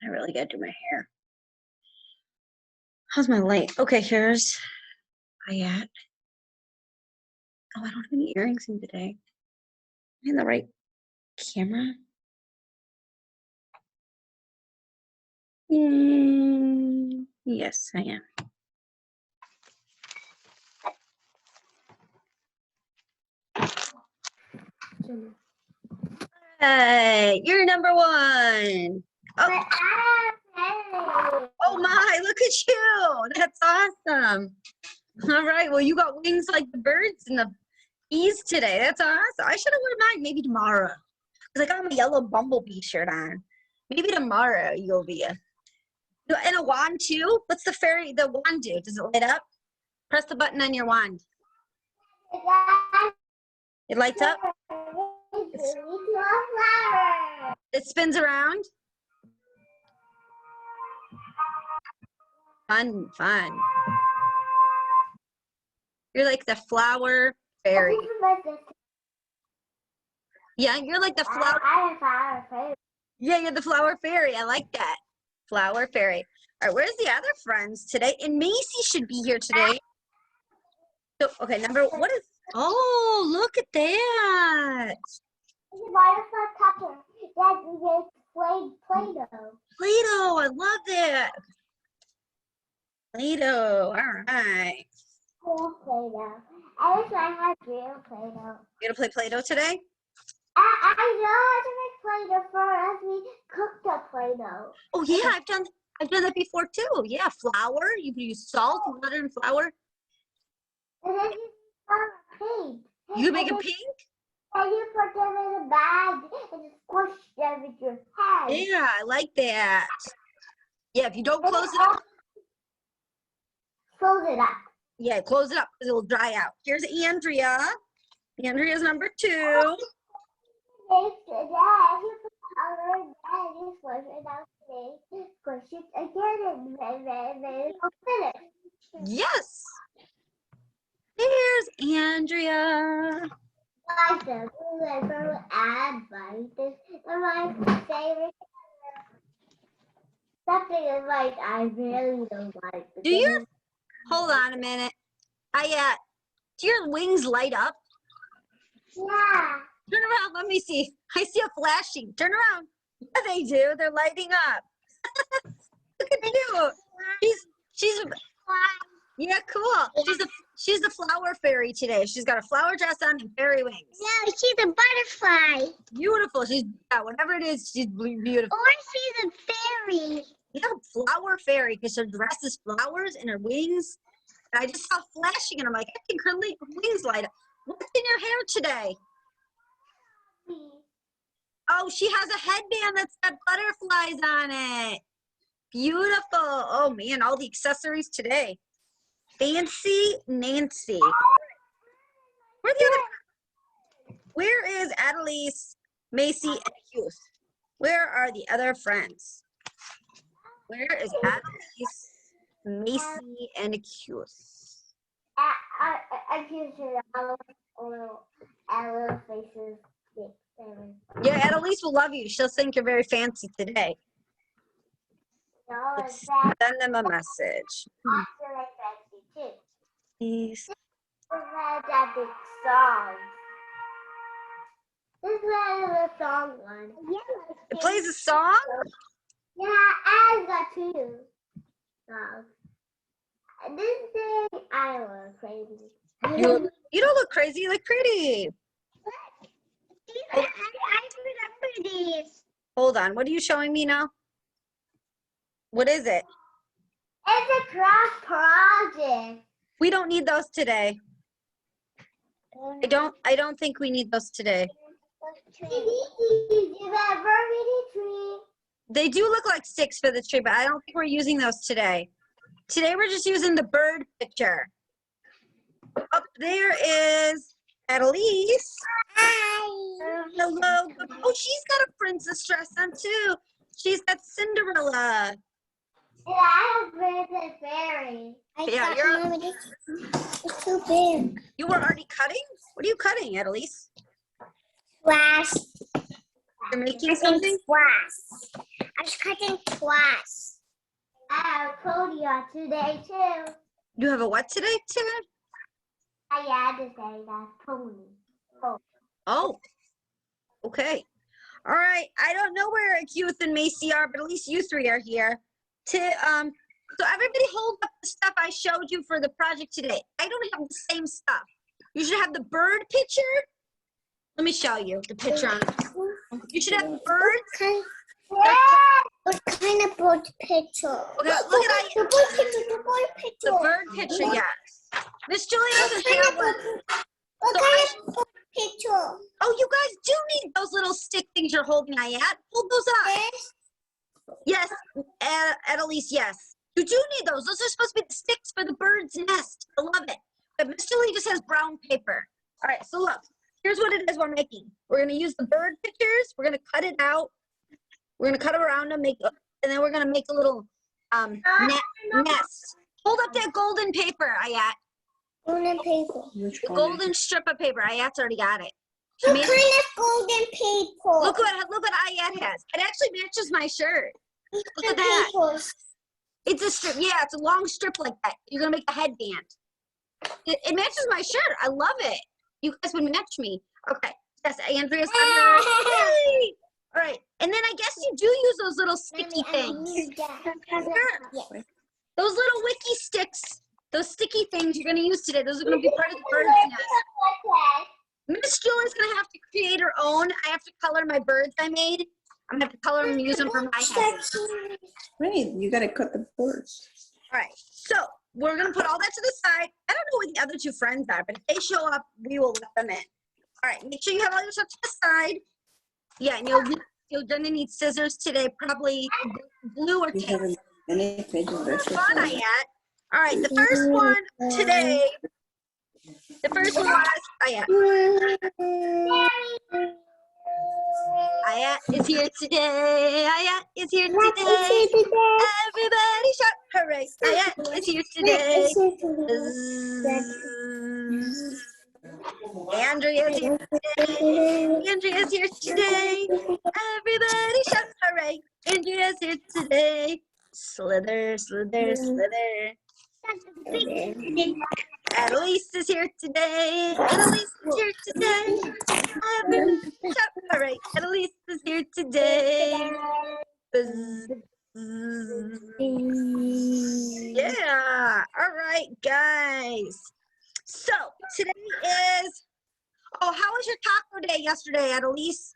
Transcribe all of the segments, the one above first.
I really gotta do my hair. How's my light? Okay, here's my at. Oh, I don't have any earrings in today. Am I in the right camera? Yes, I am. Hey, you're number one. Oh. Oh my, look at you. That's awesome. All right, well, you got wings like the birds and the bees today. That's awesome. I should have worn mine maybe tomorrow. Because I got my yellow bumblebee shirt on. Maybe tomorrow you'll be a. And a wand too? What's the wand do? Does it light up? Press the button on your wand. It lights up? It spins around? Fun, fun. You're like the flower fairy. Yeah, you're like the flower. I'm a flower fairy. Yeah, you're the flower fairy. I like that. Flower fairy. All right, where's the other friends today? And Macy should be here today. So, okay, what is, oh, look at that. Play-Doh. Play-Doh, I love that. Play-Doh, all right. Play-Doh. I wish I had real Play-Doh. You gonna play Play-Doh today? I know how to make Play-Doh for us. We cooked the Play-Doh. Oh yeah, I've done that before too. Yeah, flour. You can use salt, water, and flour. And then you pink. You can make it pink? And you put them in a bag and squish them with your hand. Yeah, I like that. Yeah, if you don't close it up. Close it up. Yeah, close it up because it will dry out. Here's Andrea. Andrea's number 2. Yes. Here's Andrea. My favorite. Something is like I really don't like. Hold on a minute. Do your wings light up? Yeah. Turn around, let me see. I see a flashing. Turn around. Yeah, they do. They're lighting up. Look at you. She's yeah, cool. She's the flower fairy today. She's got a flower dress on and fairy wings. No, she's a butterfly. Beautiful. Whatever it is, she's beautiful. Or she's a fairy. Yeah, flower fairy because her dress is flowers and her wings. And I just saw flashing and I'm like, I think her wings light up. What's in your hair today? Oh, she has a headband that's got butterflies on it. Beautiful. Oh man, all the accessories today. Fancy Nancy. Where is Annalise, Macy, and Hughes? Where are the other friends? Where is Annalise, Macy, and Hughes? I can see all faces. Yeah, Annalise will love you. She'll think you're very fancy today. Let's send them a message. Please. This is the song one. It plays a song? Yeah, I've got 2 songs. This thing, I look crazy. You don't look crazy, you look pretty. I remember these. Hold on, what are you showing me now? What is it? It's a craft project. We don't need those today. I don't think we need those today. They do look like sticks for the tree, but I don't think we're using those today. Today we're just using the bird picture. Up there is Annalise. Hi. Hello. Oh, she's got a princess dress on too. She's got Cinderella. Yeah, I have princess fairy. It's too big. You were already cutting? What are you cutting, Annalise? Glass. You're making something? Glass. I was cutting twice. I have a pony today too. You have a what today, Tim? I had to say that pony. Oh, okay. All right. I don't know where Keith and Macy are, but at least you three are here. So everybody hold up the stuff I showed you for the project today. I don't have the same stuff. You should have the bird picture. Let me show you the picture on it. You should have birds. What kind of bird picture? Okay, look at the bird picture. The bird picture. the bird picture, yes. Ms.Julie doesn't have one. What kind of bird picture? Oh, you guys do need those little stick things you're holding, Ayat. Hold those up. Yes, Annalise, yes. You do need those. Those are supposed to be the sticks for the bird's nest. I love it. But Miss Julie just has brown paper. All right, so look. Here's what it is we're making. We're going to use the bird pictures. We're going to cut it out. We're going to cut around them, and then we're going to make a little nest. Hold up that golden paper, Ayat. Golden paper. The golden strip of paper. Ayat's already got it. What kind of golden paper? Look what Ayat has. It actually matches my shirt. Look at that. Papers. It's a strip. Yeah, it's a long strip like that. You're going to make a headband. It matches my shirt. I love it. You guys would match me. Okay. Yes, Andrea's All right. And then I guess you do use those little sticky things. Yes. Those little wiki sticks, those sticky things you're going to use today. Those are going to be part of the bird's nest. Miss Julie's going to have to create her own. I have to color my birds I made. I'm going to have to color them and use them for my head. Right, you got to cut the birds. All right. So we're going to put all that to the side. I don't know where the other two friends are, but if they show up, we will let them in. All right. Make sure you have all your stuff to the side. Yeah, and you're going to need scissors today, probably glue or tape. Fun, Ayat. All right, the first one today, the first one was Ayat. Ayat is here today. Ayat is here today. Everybody shout hooray. Ayat is here today. Andrea's here today. Andrea's here today. Everybody shout hooray. Andrea's here today. Slither, slither, slither. Annalise is here today. Annalise is here today. Everybody shout hooray. Annalise is here today. Yeah. All right, guys. So today is, how was your taco day yesterday, Annalise?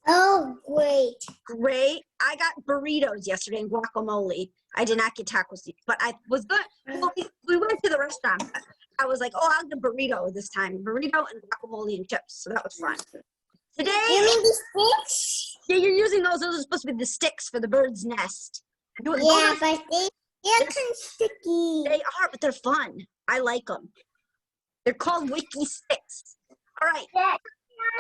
Oh, great. Great. I got burritos yesterday and guacamole. I did not get tacos, but I was good. Well, we went to the restaurant. I was like, I'll get burrito this time. Burrito and guacamole and chips. So that was fun. Today, You mean the sticks? yeah, you're using those. Those are supposed to be the sticks for the bird's nest. Yeah, but they're kind of sticky. They are, but they're fun. I like them. They're called wiki sticks. All right.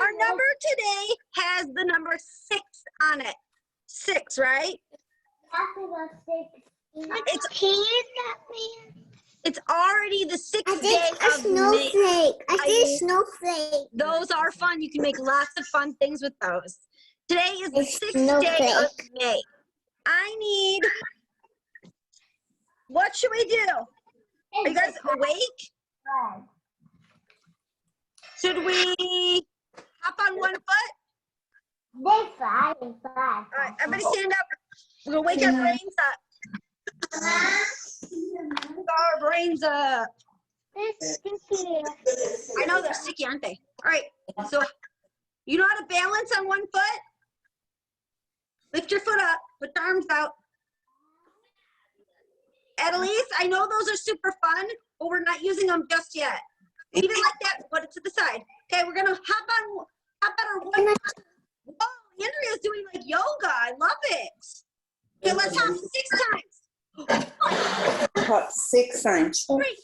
Our number today has the number 6 on it. 6, right? It's already the 6th day of May. I see a snowflake. Those are fun. You can make lots of fun things with those. Today is the 6th day of May. I need, what should we do? Are you guys awake? Should we hop on one foot? They're fine. All right, everybody stand up. We're going to wake our brains up. Our brains up. They're sticky. I know they're sticky, aren't they? All right, so you know how to balance on one foot? Lift your foot up, put your arms out. Annalise, I know those are super fun, but we're not using them just yet. Leave it like that, put it to the side. Okay, we're gonna hop on our one. Whoa, Andrea's doing like yoga, I love it. Okay, let's hop 6 times. Hop 6 times. 3,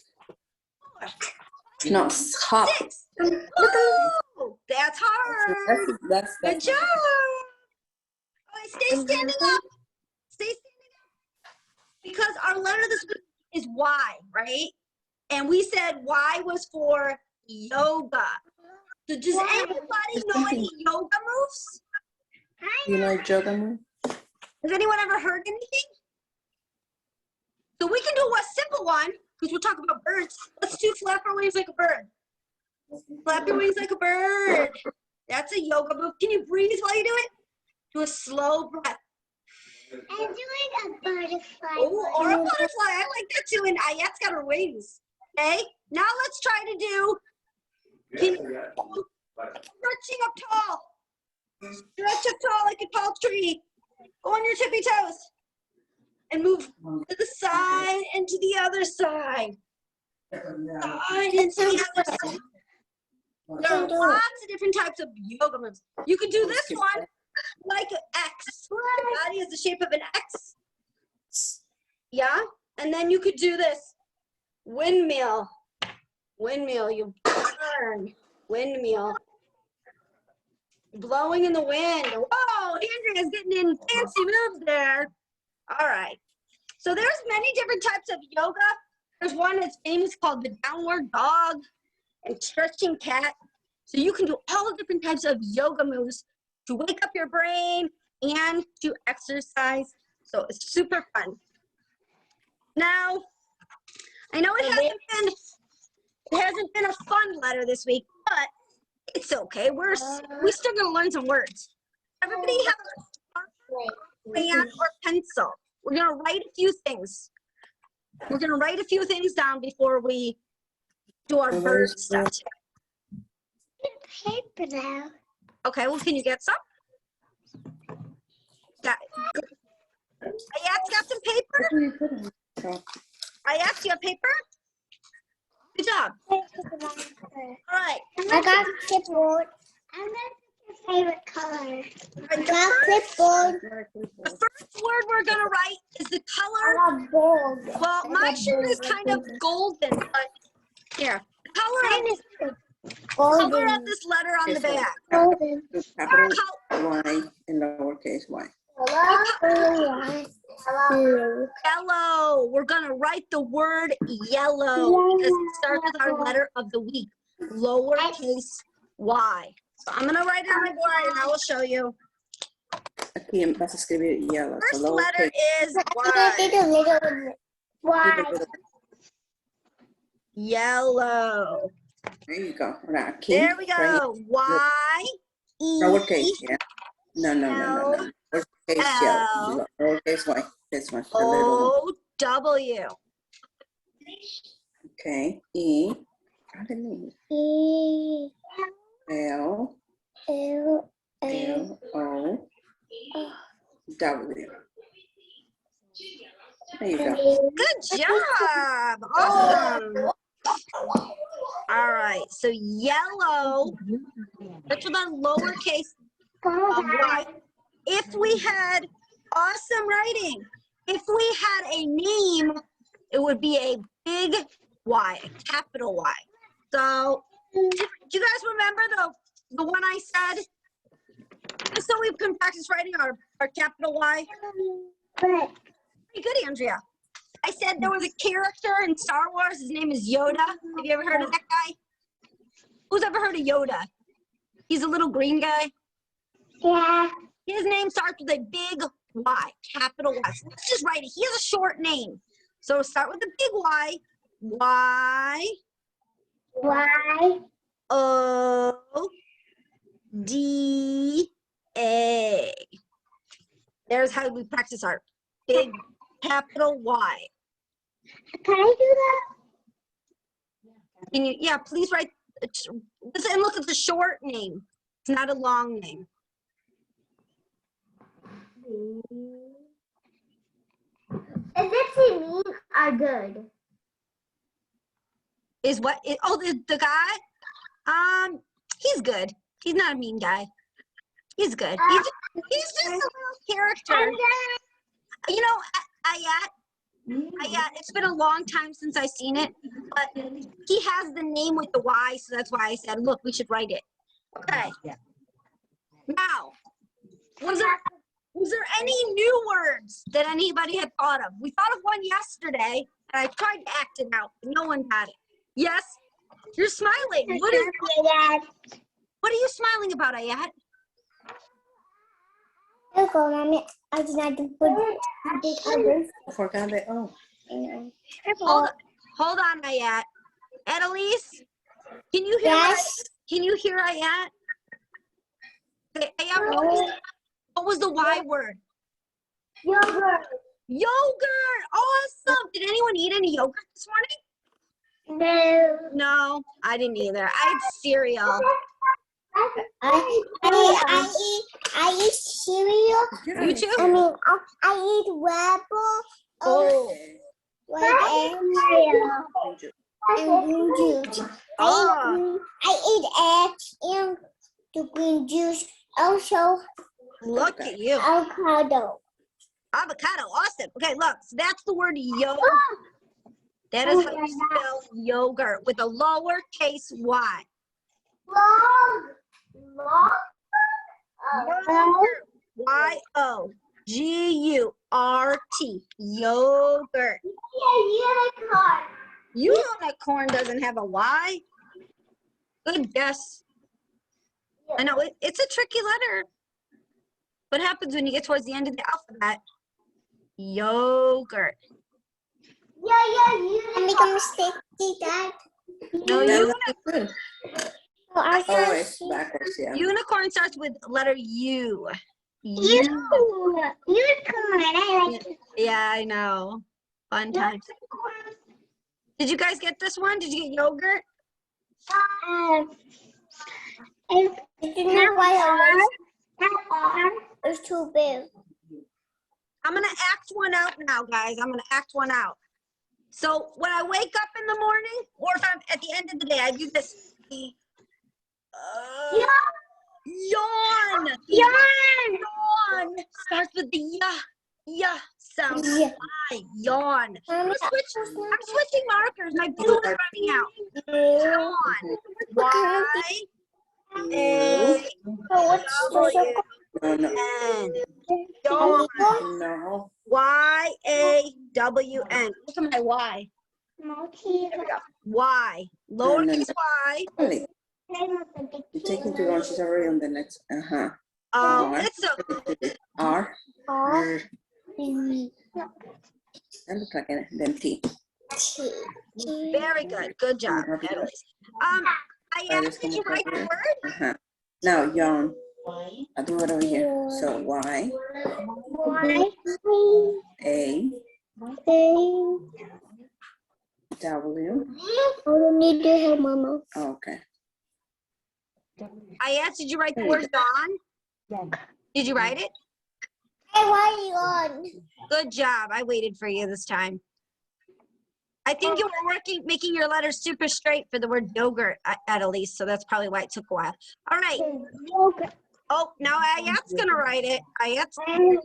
4, Not hop. 6. Woo! That's hard. That's Good job. Okay, stay standing up. Stay standing up. Because our letter this week is Y, right? And we said Y was for yoga. So does anybody know any yoga moves? You know yoga move? Has anyone ever heard anything? So we can do a simple one, because we'll talk about birds. Let's do flap our wings like a bird. Flap your wings like a bird. That's a yoga move. Can you breathe while you do it? Do a slow breath. I'm doing a butterfly. Oh, or a butterfly. I like that too. And Ayat's got her wings. Okay. Now let's try to do stretching up tall. Stretch up tall like a tall tree. Go on your tippy toes. And move to the side and to the other side. Side and to the other side. There are lots of different types of yoga moves. You can do this one like an X. Your body is the shape of an X. Yeah? And then you could do this windmill. Windmill, you turn. Windmill. Blowing in the wind. Whoa, Andrea's getting in fancy moves there. All right. So there's many different types of yoga. There's one that's famous called the downward dog and stretching cat. So you can do all the different types of yoga moves to wake up your brain and to exercise. So it's super fun. Now, I know it hasn't been a fun letter this week, but it's okay. We're still gonna learn some words. Everybody have a crayon or pencil. We're gonna write a few things. We're gonna write a few things down before we do our bird stuff. Paper now. Okay, well, can you get some? Got it. Ayat's got some paper? Ayat, you have paper? Good job. All right. I got clipboard. I got your favorite color. I got clipboard. The first word we're going to write is the color. I got gold. Well, my shirt is kind of golden, but here. Color of this letter on the back. Golden. Capital Y and lowercase y. Hello. Yellow. We're going to write the word yellow because it starts with our letter of the week. Lowercase y. So I'm going to write it on my board and I will show you. Aquí vas a escribir yellow. First So letter lowercase. is Y. Why? Yellow. There you go. Ahora aquí. There we go. Y. E. Lowercase, yeah. No. Lowercase yellow. Lowercase y. This one. The little one. O. W. Okay. E. E. L. L. L. O. W. There you go. Good job. Awesome. All right. So yellow. That's with a lowercase y. If we had awesome writing, if we had a name, it would be a big Y, a capital Y. So, do you guys remember the one I said? Just so we can practice writing our capital Y. Very good, Andrea. I said there was a character in Star Wars. His name is Yoda. Have you ever heard of that guy? Who's ever heard of Yoda? He's a little green guy. Yeah. His name starts with a big Y, capital Y. So let's just write it. He has a short name. So start with the big Y. Y. Y. O. D. A. There's how we practice our big capital Y. Can I do that? Can you, yeah, please write. And look at the short name. It's not a long name. Is it mean or good? Is what? Oh, the guy? He's good. He's not a mean guy. He's good. He's just a little character. You know, Ayat, it's been a long time since I've seen it, but he has the name with the Y, so that's why I said, look, we should write it. Okay. Now, was there any new words that anybody had thought of? We thought of one yesterday, and I tried to act it out, but no one had it. Yes? You're smiling. What are you smiling about, Ayat? There you go, Mommy. I did not put the covers. I forgot that. Oh. Hold on, Ayat. Annalise, can you hear? Yes. Can you hear Ayat? Okay, Ayat, what was the Y word? Yogurt. Yogurt. Awesome. Did anyone eat any yogurt this morning? No. No, I didn't either. I had cereal. I eat cereal. You too? I mean, I eat Webble. Oh. And green juice. Oh. I eat eggs and the green juice. Also, Look at you. avocado. Avocado. Awesome. Okay, look. So that's the word yogurt. That is how you spell yogurt with a lowercase y. Yogurt. Y-O-G-U-R-T. Yogurt. Unicorn doesn't have a Y. Good guess. I know it's a tricky letter. What happens when you get towards the end of the alphabet? Yogurt. I make a mistake, Dad. No, Good. I Oh, it's backwards, yeah. unicorn starts with letter U. Unicorn. I like it. Yeah, I know. Fun times. Did you guys get this one? Did you get yogurt? It's not why it's too big. I'm going to act one out now, guys. I'm going to act one out. So when I wake up in the morning, or if I'm at the end of the day, I do this. Yawn. Yawn. Starts with the yeah sound. Yeah. Yawn. I'm switching markers. My blue is running out. Yawn. Y A W N. Yawn. No. Y A W N. Look at my Y. Y. Lowercase y. Really? You're taking too long. She's already on the next. Oh, it's a R. R. That looks like an then T. very good. Good job, Annalise. I asked, did you write the word? Now, yawn. I'll do it over here. So, Y. A. W. I need to help Mama. Oh, okay. I asked, did you write the word yawn? Did you write it? Hey, why are you on? Good job. I waited for you this time. I think you were making your letters super straight for the word yogurt, Annalise, so that's probably why it took a while. All right. Oh, now Ayat's going to write it. Ayat's. Okay,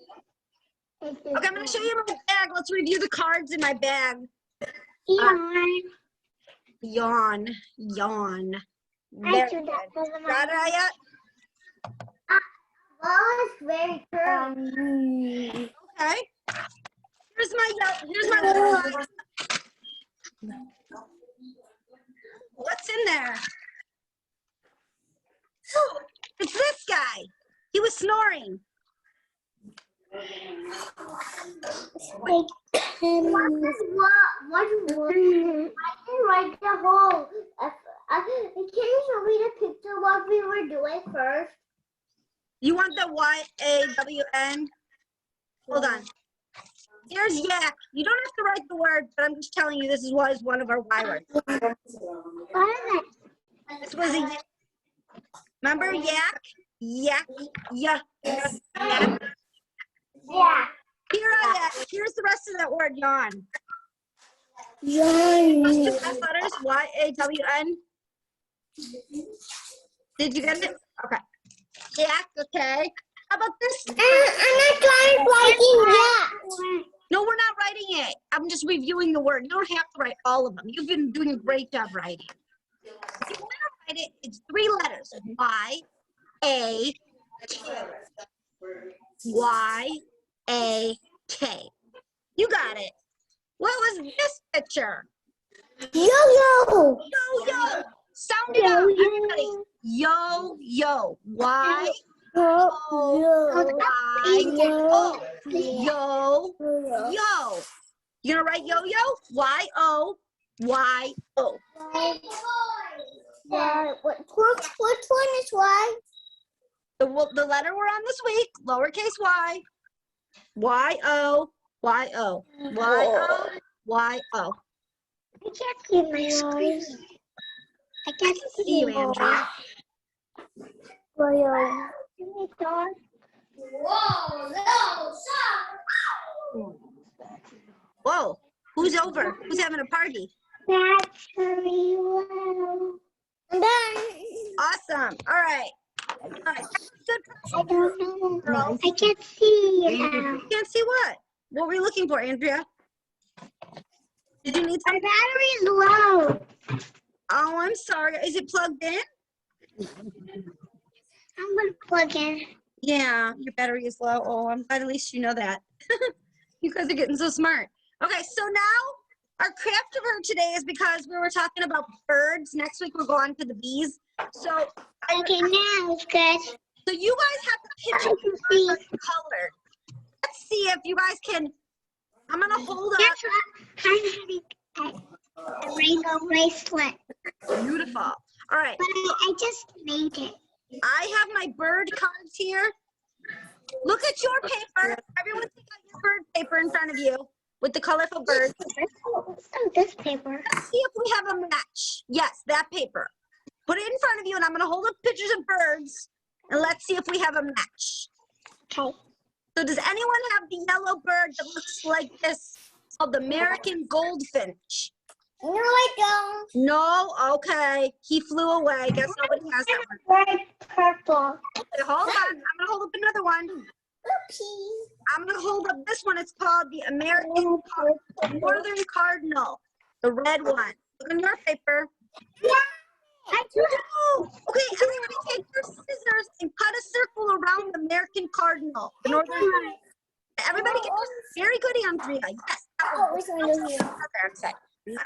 I'm going to show you my bag. Let's review the cards in my bag. Yawn. Yawn. Very good. Got it, Ayat? Oh, it's very curvy. Okay. Here's my what's in there? Oh, it's this guy. He was snoring. What I can write the whole. Can you show me the picture what we were doing first? You want the Y-A-W-N? Hold on. Here's yak. You don't have to write the word, but I'm just telling you this is what is one of our Y words. What is it? This was a yak. Remember yak? Yak. Yeah. Yak. Yeah. Here I am. Here's the rest of that word, yawn. Yawn. Two last letters, Y-A-W-N. Did you get it? Okay. Yak, okay. How about this? I'm not trying writing yet. No, we're not writing it. I'm just reviewing the word. You don't have to write all of them. You've been doing a great job writing. If you want to write it, it's 3 letters. Y-A-K. Y-A-K. You got it. What was this picture? Yo-yo. Yo-yo. Sound it out, everybody. Yo-yo. Y-O-Y-O. Yo. You gonna write yo-yo? Y-O. Y-O. Which one is Y? The letter we're on this week, lowercase y. Y-O. Y-O. Y-O. Y-O. I can't see my screen. I can't See you, Andrea. Whoa. Who's over? Who's having a party? That's very low. I'm done. Awesome. All right. All right. Good. I don't know. I can't see. You can't see what? What were you looking for, Andrea? Did you need My some? battery is low. Oh, I'm sorry. Is it plugged in? I'm gonna plug in. Yeah, your battery is low. Oh, I'm glad at least you know that. You guys are getting so smart. Okay, so now our craft of her today is because we were talking about birds. Next week we'll go on to the bees. So Okay, now it's good. So you guys have the picture of color. Let's see if you guys can. I'm gonna hold up. Guess what? I'm having a rainbow bracelet. Beautiful. All right. But I just made it. I have my bird cards here. Look at your paper. Everyone take out your bird paper in front of you with the colorful birds. Oh, this paper. Let's see if we have a match. Yes, that paper. Put it in front of you, and I'm going to hold up pictures of birds, and let's see if we have a match. Okay. So does anyone have the yellow bird that looks like this, called the American goldfinch? No, I don't. No? Okay. He flew away. Guess nobody has that one. Red, purple. Okay, hold on. I'm going to hold up another one. Oopsie. I'm going to hold up this one. It's called the American Northern Cardinal, the red one. Look on your paper. Yeah. I do. Okay, everybody take your scissors and cut a circle around the American Cardinal, the Northern Cardinal. Everybody get very good, Andrea. Yes. Oh, which one is here?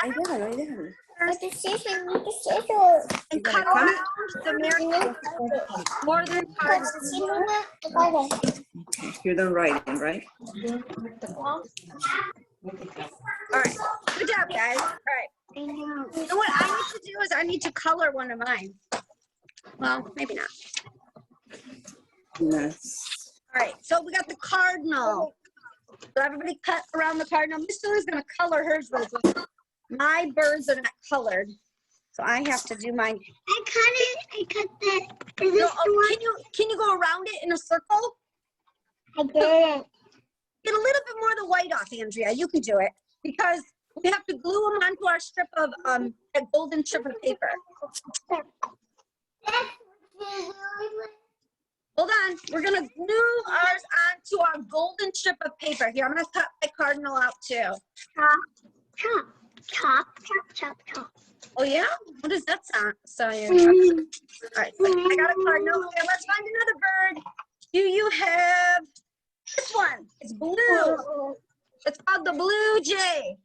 Ahí déjalo, ahí déjalo. With the scissors. And cut around the American Northern Cardinal. Okay, you're done writing, right? All right. Good job, guys. All right. I know. So what I need to do is I need to color one of mine. Well, maybe not. Yes. All right. So we got the cardinal. So everybody cut around the cardinal. Ms.Julie's going to color hers really quick. My birds are not colored, so I have to do mine. I cut it. I cut that. Is No, this the one? can you go around it in a circle? I did. Get a little bit more of the white off, Andrea. You can do it because we have to glue them onto our strip of that golden strip of paper. Hold on, we're gonna glue ours onto our golden strip of paper. Here, I'm gonna cut my cardinal out too. Chop, chop, chop, chop, chop, chop. Oh yeah? What does that sound? Sorry. All right, so I got a cardinal. Okay, let's find another bird. Do you have this one? It's blue. It's called the blue jay.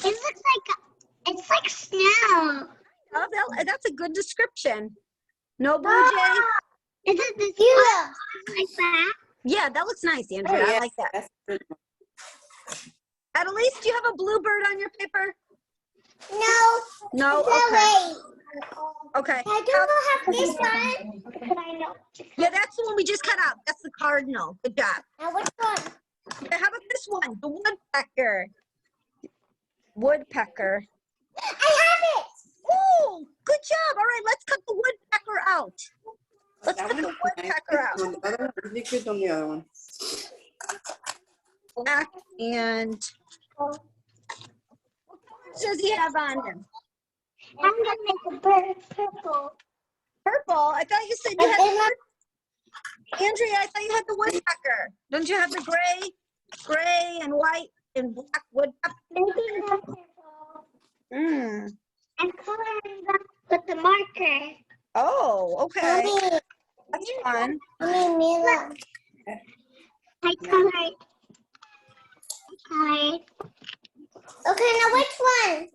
It looks like it's like snow. Oh, that's a good description. No blue jay. Is it the snow? Like that? Yeah, that looks nice, Andrea. I like that. That's good. Annalise, do you have a blue bird on your paper? No. No. Okay. Okay. I don't have this one. I know. Yeah, that's the one we just cut out. That's the cardinal. Good job. Now which one? Okay, how about this one? The woodpecker. Woodpecker. I have it. Oh, good job. All right, let's cut the woodpecker out. Let's That cut the one, woodpecker out. on the other one, liquid on the other one. Black and what colors does he have on him? I'm gonna make a bird purple. Purple? I thought you said you had Andrea, I thought you had the woodpecker. Don't you have the gray and white and black woodpecker? Maybe that's purple. I'm coloring them with the marker. Oh, okay. Mommy, That's fun. Mila. I colored. Okay, now which one?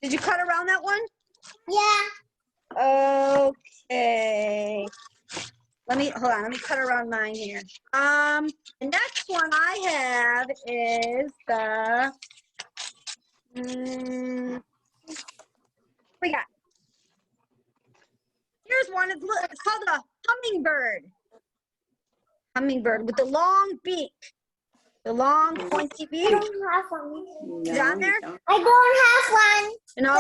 Did you cut around that one? Yeah. Okay. hold on, let me cut around mine here. The next one I have is the, we got, here's one, it's called a hummingbird. Hummingbird with the long beak. The long pointy beak. I don't have one. Is it on there? I don't have one. No,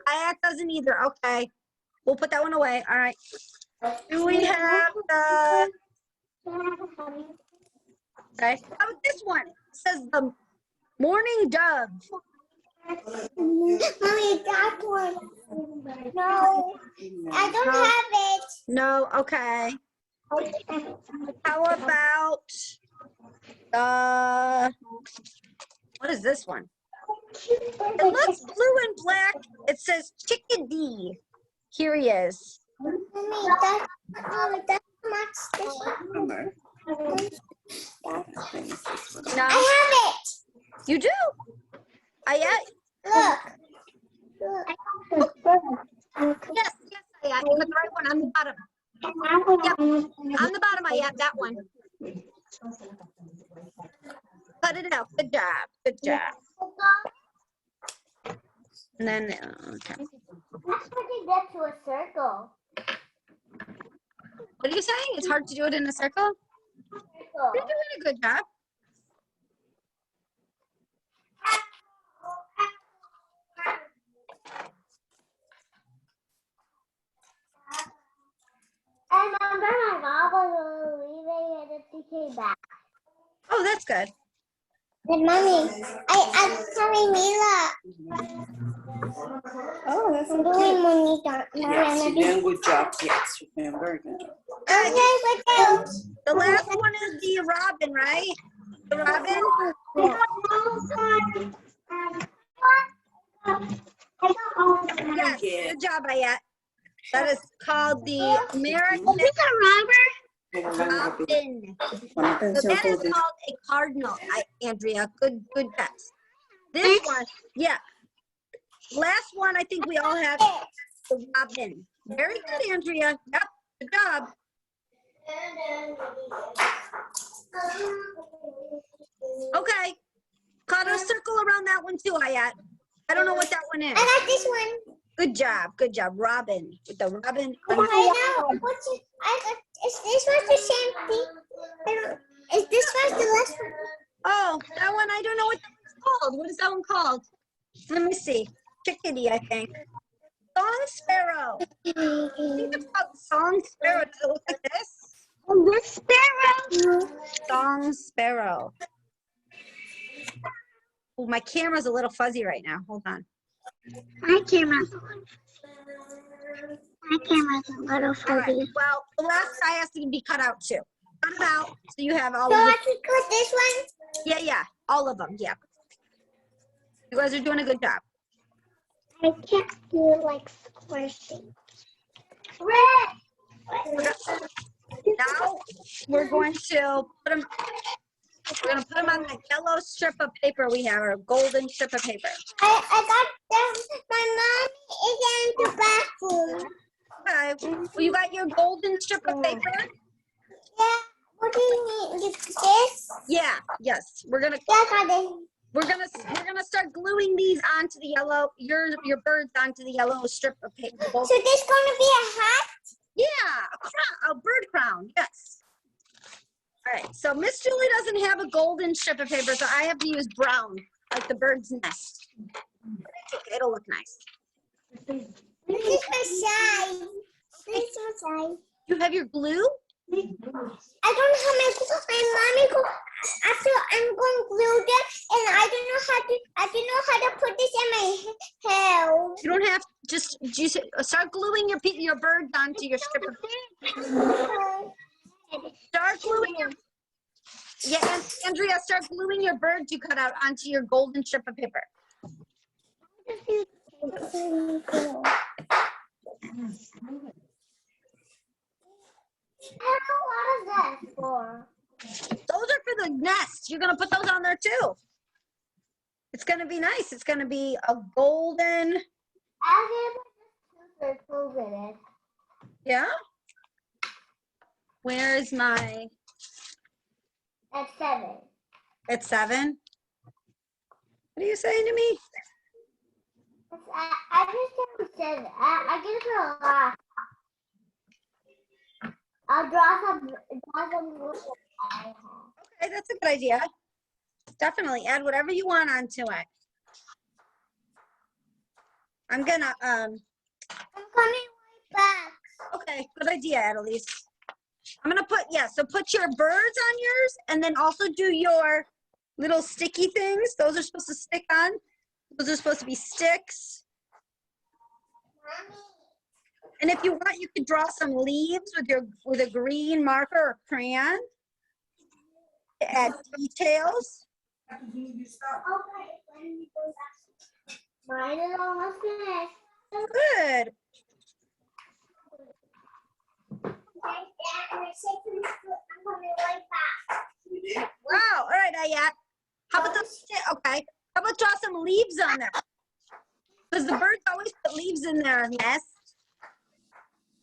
Ayat doesn't either. Okay. We'll put that one away. All right. Do we have the... Okay. How about this one? It says the morning dove. Mommy, that one. No, I don't have it. No, okay. How about what is this one? It looks blue and black. It says chickadee. Here he is. Mommy, that's much this one. No. I have it. You do? Ayat? Look. Yes, Ayat. You got the right one on the bottom. Yep, on the bottom, Ayat, that one. Cut it out. Good job. Good job. And then, okay. That's how you get to a circle. What are you saying? It's hard to do it in a circle? You're doing a good job. I remember my mom was leaving and it came back. Oh, that's good. But mommy, I'm telling Mila. Oh, that's I'm doing Monica. Yes, you're doing a good job. Yes, you're doing very good job. Okay, what else? The last one is the robin, right? The robin? Yes, good job, Ayat. That is called the American robin. So that is called a cardinal, Andrea. Good guess. This one, yeah. Last one, I think we all have the robin. Very good, Andrea. Yep, good job. Okay. Cut a circle around that one too, Ayat. I don't know what that one is. I got this one. Good job. Good job. Robin. With the robin. I know. Is this one the same thing? Is this one the last one? Oh, that one, I don't know what that one's called. What is that one called? Let me see. Chickadee, I think. Song sparrow. I think it's called song sparrow. Does it look like this? This sparrow. Song sparrow. Oh, my camera's a little fuzzy right now. Hold on. My camera's a little fuzzy. All right. Well, the last guy has to be cut out too. Cut it out so you have all So of I them. can cut this one? Yeah. All of them. Yeah. You guys are doing a good job. I can't do it like squishy. Red! Now we're going to put them. We're going to put them on the yellow strip of paper we have, or golden strip of paper. I got them. My mom is in the bathroom. Okay. Well, you got your golden strip of paper? Yeah. What do you need? This? Yeah. Yes. We're gonna. Yeah, I got it. We're gonna start gluing these onto the yellow. Your birds onto the yellow strip of paper. So this gonna be a hat? Yeah, a bird crown. Yes. All right. So Miss Julie doesn't have a golden strip of paper, so I have to use brown, like the bird's nest. Okay, it'll look nice. This is my size. This is my size. You have your glue? I don't have my mommy go after I'm going to glue this, and I don't know how to put this in my hair. You don't have just start gluing your birds onto your strip of paper. Start gluing your Andrea, start gluing your birds you cut out onto your golden strip of paper. What is that for? Those are for the nest. You're gonna put those on there too. It's gonna be nice. It's gonna be a golden. I'm going to put this in it. Yeah. Where's my? At 7. At 7? What are you saying to me? I just said 7. I get it for a lot. I'll draw some rules. Okay, that's a good idea. Definitely add whatever you want onto it. I'm gonna I'm coming right back. okay, good idea, Annalise. I'm gonna put, yeah, so put your birds on yours and then also do your little sticky things. Those are supposed to stick on. Those are supposed to be sticks. And if you want, you could draw some leaves with a green marker or crayon to add details. Mine is almost finished. Good. I'm coming right back. Wow. All right, Ayat. How about the stick? Okay. How about draw some leaves on there? Because the birds always put leaves in their nest.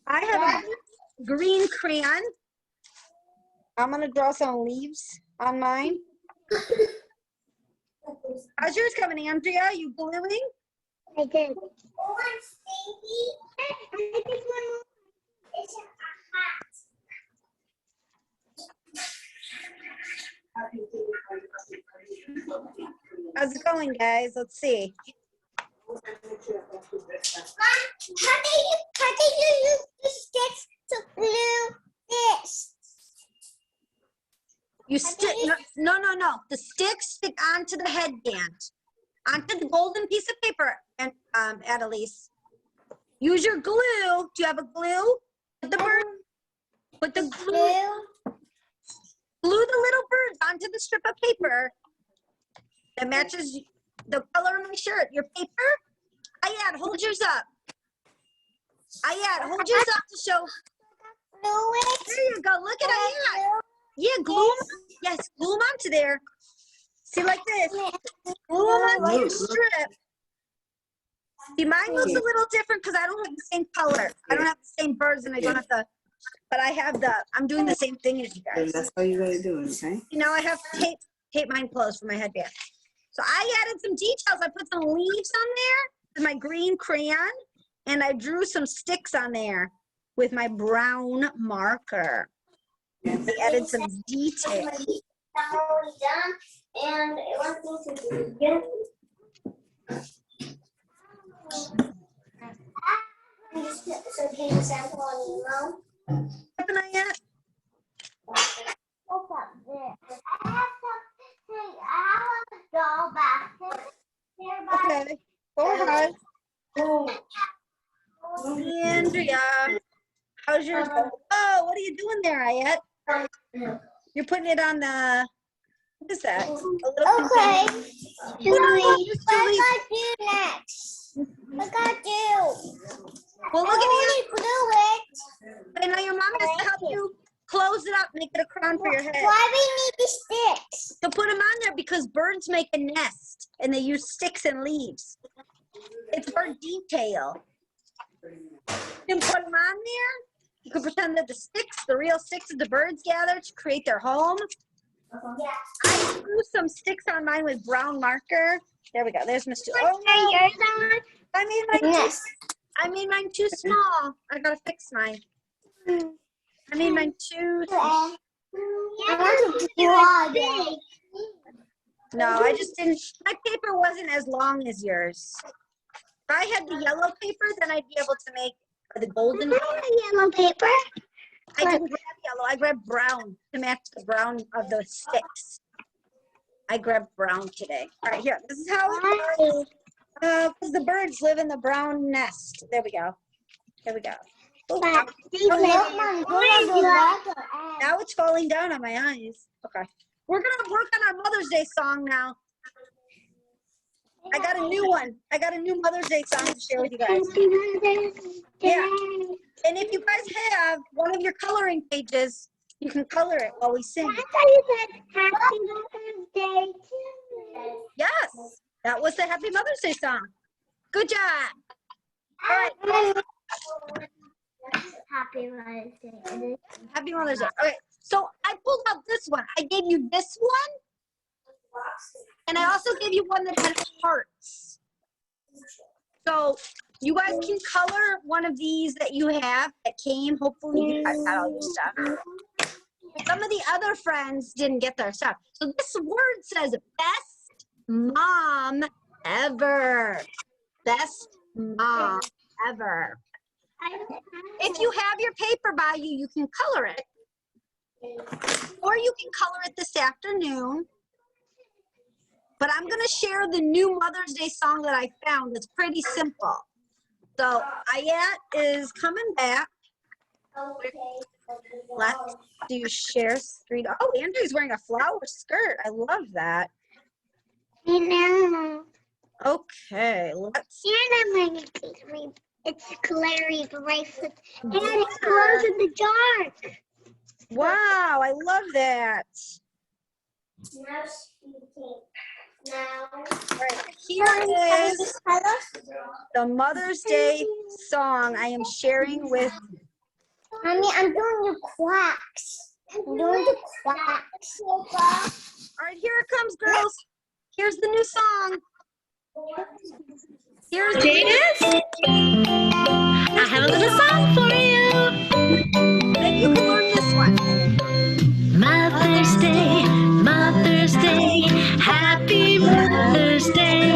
I have a green crayon. I'm gonna draw some leaves on mine. How's yours coming, Andrea? Are you gluing? I did. Oh, I'm stinky. I think one it's a hat. How's it going, guys? Let's see. Mom, how do you use the sticks to glue this? You stick, no. The sticks stick onto the headband, onto the golden piece of paper, and Annalise. Use your glue. Do you have a glue? Put the bird, put the glue. Glue the little birds onto the strip of paper that matches the color of my shirt. Your paper? Ayat, hold yours up. Ayat, hold yours up to show. Glue it. There you go. Look at Ayat. Yeah, glue them. Yes, glue them onto there. See, like this. Glue them onto your strip. See, mine looks a little different because I don't have the same color. I don't have the same birds, and I don't have the. But I have the. I'm doing the same thing as you guys. That's how you gotta do it, okay? You know, I have to tape mine closed for my headband. So I added some details. I put some leaves on there with my green crayon, and I drew some sticks on there with my brown marker. I added some detail. I'm already done, and it wants me to do again. So can you sample on email? Haven't I yet? What's up there? I have something. I have a doll basket. Okay. Go ahead. Andrea, how's yours going? Oh, what are you doing there, Ayat? You're putting it on the, what is that? Okay. Julie. What I do next? What I do? Well, look at you. Glue it. And now your mom has to help you close it up, make it a crown for your head. Why we need the sticks? To put them on there because birds make a nest and they use sticks and leaves. It's for detail. You can put them on there. You can pretend that the sticks, the real sticks that the birds gather to create their home. I drew some sticks on mine with brown marker. There we go. There's Ms.Julie. Oh, no. I made mine too small. I gotta fix mine. I made mine too small. No, I just didn't. My paper wasn't as long as yours. If I had the yellow paper, then I'd be able to make the golden Yellow paper. I didn't grab yellow. I grabbed brown to match the brown of the sticks. I grabbed brown today. All right, here. This is how it goes. Because the birds live in the brown nest. There we go. There we go. Oh, now it's falling down on my eyes. Okay. We're going to work on our Mother's Day song now. I got a new one. I got a new Mother's Day song to share with you guys. Yeah. And if you guys have one of your coloring pages, you can color it while we sing. I thought you said Happy Mother's Day too. Yes. That was the Happy Mother's Day song. Good job. All right. Happy Mother's Day. Happy Mother's Day. Okay, so I pulled out this one. I gave you this one, and I also gave you one that had hearts. So you guys can color one of these that you have that came. Hopefully you guys got all your stuff. Some of the other friends didn't get their stuff. So this word says best mom ever. Best mom ever. If you have your paper by you, you can color it. Or you can color it this afternoon. But I'm going to share the new Mother's Day song that I found. It's pretty simple. So Ayat is coming back. Let's do share screen. Oh, Andrew's wearing a flower skirt. I love that. I know. Okay, let's. And I'm wearing it's Clary's bracelet. And it glows in the dark. Wow, I love that. Now speaking. Now. All right, here is the Mother's Day song I am sharing with. Mommy, I'm doing the quacks. I'm doing the quacks. All right, here it comes, girls. Here's the new song. Here's the I have a little song for you. Maybe you can learn this one. Mother's Day, Mother's Day, Happy Mother's Day.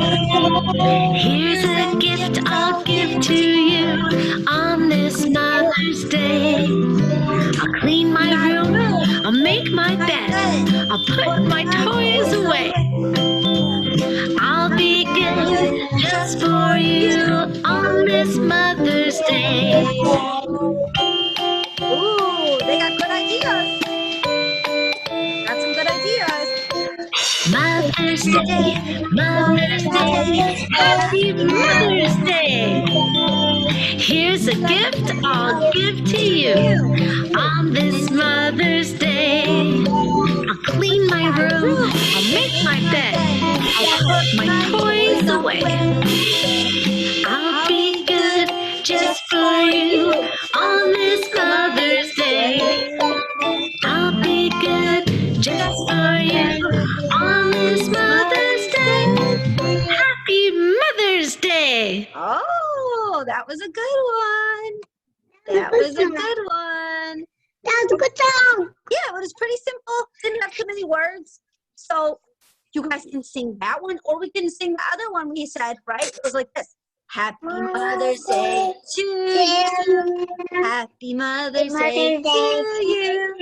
Here's a gift I'll give to you on this Mother's Day. I'll clean my room, I'll make my bed, I'll put my toys away. I'll be good just for you on this Mother's Day. Ooh, they got good ideas. Got some good ideas. Mother's Day, Mother's Day, Happy Mother's Day. Here's a gift I'll give to you on this Mother's Day. I'll clean my room, I'll make my bed, I'll put my toys away. I'll be good just for you on this Mother's Day. I'll be good just for you on this Mother's Day. Happy Mother's Day. Oh, that was a good one. That was a good one. That was a good song. Yeah, it was pretty simple. Didn't have too many words. So you guys can sing that one, or we can sing the other one we said, right? It was like this. Happy Mother's Day to you. Happy Mother's Day to you.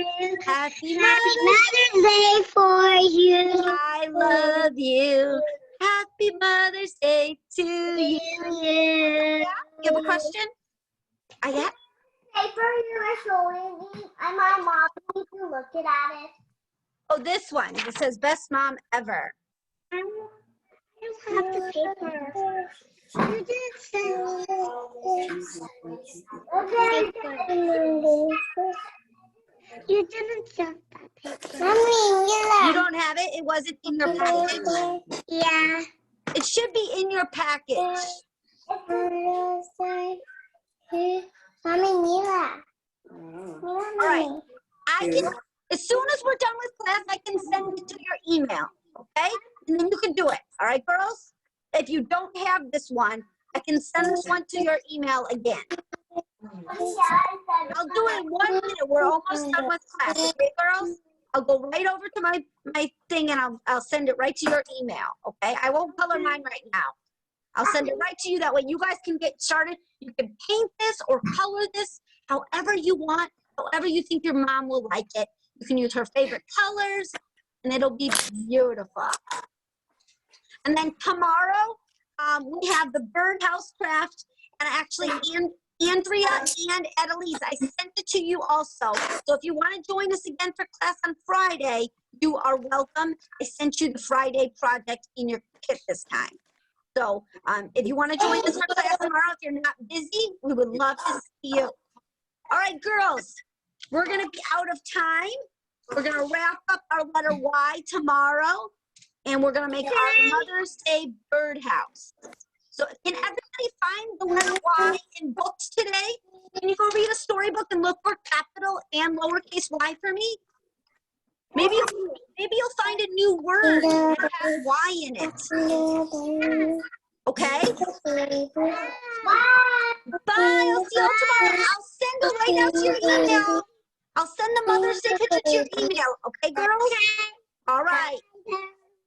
Happy Mother's Day for you. I love you. Happy Mother's Day to you. You have a question? Ayat? Paper you are showing me, and my mom needs to look at it. Oh, this one. It says best mom ever. I don't have the paper. You didn't send You didn't send that paper. You don't have it? It wasn't in your package? Yeah. It should be in your package. Mommy, Mila. All right. I can, as soon as we're done with class, I can send it to your email, okay? And then you can do it. All right, girls? If you don't have this one, I can send this one to your email again. I'll do it in 1 minute. We're almost done with class, okay, girls? I'll go right over to my thing and I'll send it right to your email, okay? I won't color mine right now. I'll send it right to you. That way you guys can get started. You can paint this or color this however you want, however you think your mom will like it. You can use her favorite colors and it'll be beautiful. And then tomorrow, we have the birdhouse craft, and actually Andrea and Edelise, I sent it to you also. So if you want to join us again for class on Friday, you are welcome. I sent you the Friday project in your kit this time. So if you want to join us for class tomorrow, if you're not busy, we would love to see you. All right, girls, we're going to be out of time. We're going to wrap up our letter Y tomorrow. And we're going to make our Mother's Day birdhouse. So can everybody find the letter Y in books today? Can you go read a storybook and look for capital and lowercase y for me? Maybe you'll find a new word that has Y in it. Okay? Bye. I'll see you all tomorrow. I'll send it right now to your email. I'll send the Mother's Day picture to your email. Okay, girls? All right.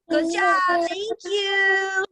Good job. Thank you.